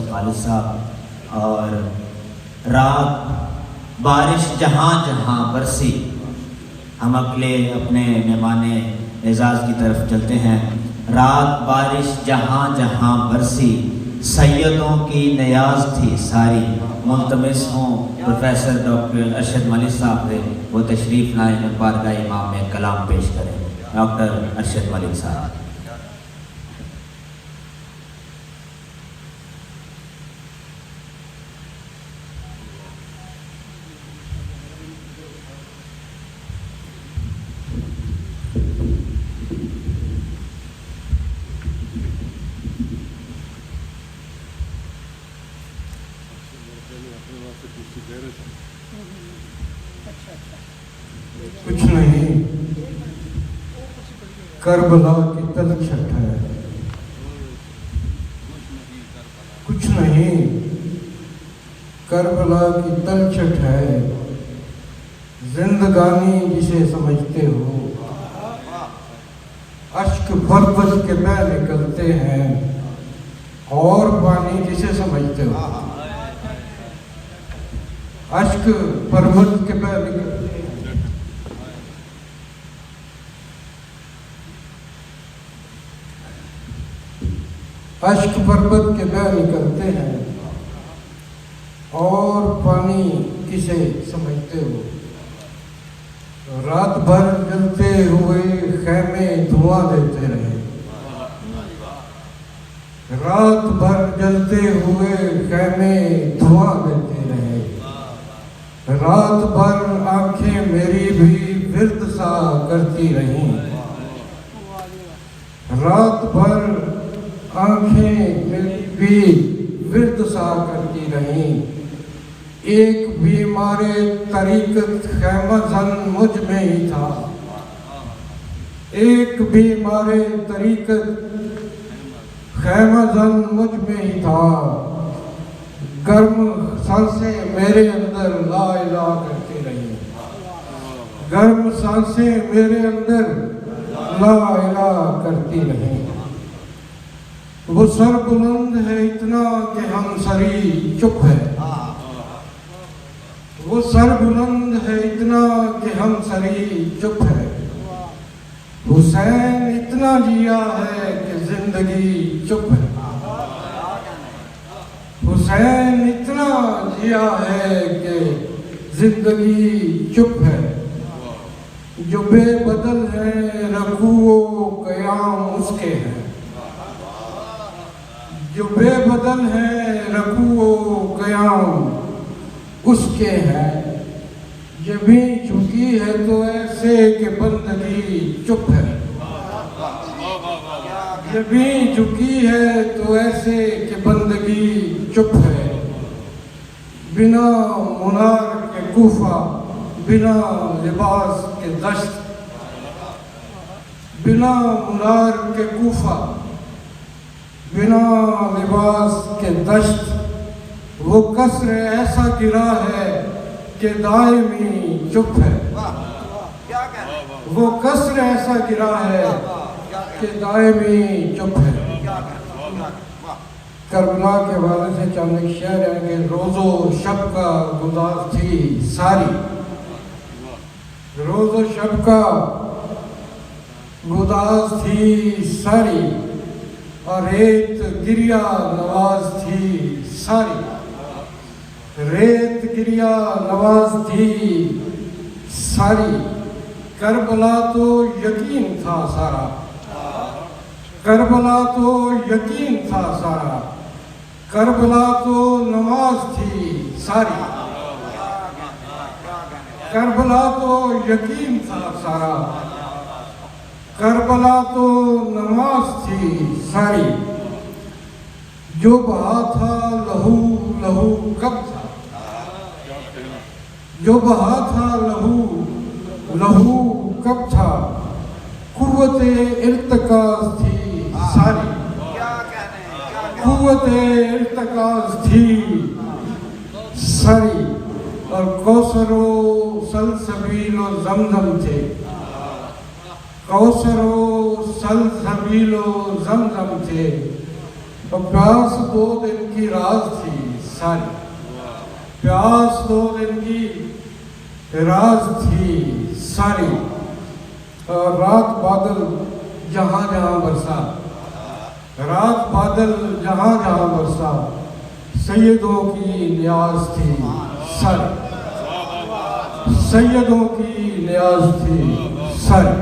वालिद साहब। और रात बारिश जहाँ जहाँ बरसी, हम अगले अपने मेहमान एजाज़ की तरफ चलते हैं। रात बारिश जहाँ जहाँ बरसी, सैयदों की नयाज थी सारी। मुल्तमिस हूँ प्रोफेसर डॉक्टर अरशद मलिक साहब से वो तशरीफ़ लाएँ और बारगाह इमाम में कलाम पेश करें। डॉक्टर अरशद मलिक साहब। कुछ नहीं, करबला की तलछट है। कुछ नहीं, करबला की तलछट है। जिंदगानी जिसे समझते हो, अश्क बरबस के बह निकलते हैं। और पानी जिसे समझते हो, अश्क पर्वत के बह निकलते हैं। अश्क पर्वत के बह निकलते हैं। और पानी किसे समझते हो, रात भर जलते हुए खैमे धुआं देते रहे। रात भर जलते हुए खैमे धुआं देते रहे। रात भर आंखें मेरी भी विर्द सा करती रहीं। रात भर आंखें मेरी भी विर्द सा करती रहीं। एक बीमारे तरीकत खैमजन मुझ में ही था। एक बीमारे तरीकत खैमजन मुझ में ही था। गर्म सांसें मेरे अंदर ला इला करती रहीं। गर्म सांसें मेरे अंदर ला इला करती रहीं। वो सर बुलंद है इतना कि हम सरी चुप है। वो सर बुलंद है इतना कि हम सरी चुप है। हुसैन इतना जिया है कि जिंदगी चुप है। हुसैन इतना जिया है कि जिंदगी चुप है। जो बेबदल है रकूओ क़याम उसके हैं। जो बेबदल है रकूओ क़याम उसके हैं। ये भी झुकी है तो ऐसे कि बंदगी चुप है। ये भी झुकी है तो ऐसे कि बंदगी चुप है। बिना मुनार के कूफा, बिना लिबास के दश्त। बिना मुनार के कूफा, बिना लिबास के दश्त। वो कसर ऐसा गिरा है कि दायमी चुप है। वो कसर ऐसा गिरा है कि दायमी चुप है। करबला के हवाले से चंद शेर है कि रोज़ो शब का गुदार थी सारी। रोज़ो शब का गुदार थी सारी। और रेत गिरिया नवाज थी सारी। रेत गिरिया नवाज थी सारी। करबला तो यकीन था सारा। करबला तो यकीन था सारा। करबला तो नमाज थी सारी। करबला तो यकीन था सारा। करबला तो नमाज थी सारी। जो बहा था लहू लहू कब था। जो बहा था लहू लहू कब था। कुव्वते इर्तिकाज़ थी सारी। कुव्वते इर्तिकाज़ थी सारी। और कौसरो सलसबीलो जमजम थे। कौसरो सलसबीलो जमजम थे। तो प्यास 2 दिन की रात थी सारी, प्यास 2 दिन की रात थी सारी, और रात बादल जहाँ जहाँ बरसा, रात बादल जहाँ जहाँ बरसा, सैयदों की न्याज थी सारी, सैयदों की न्याज थी सारी।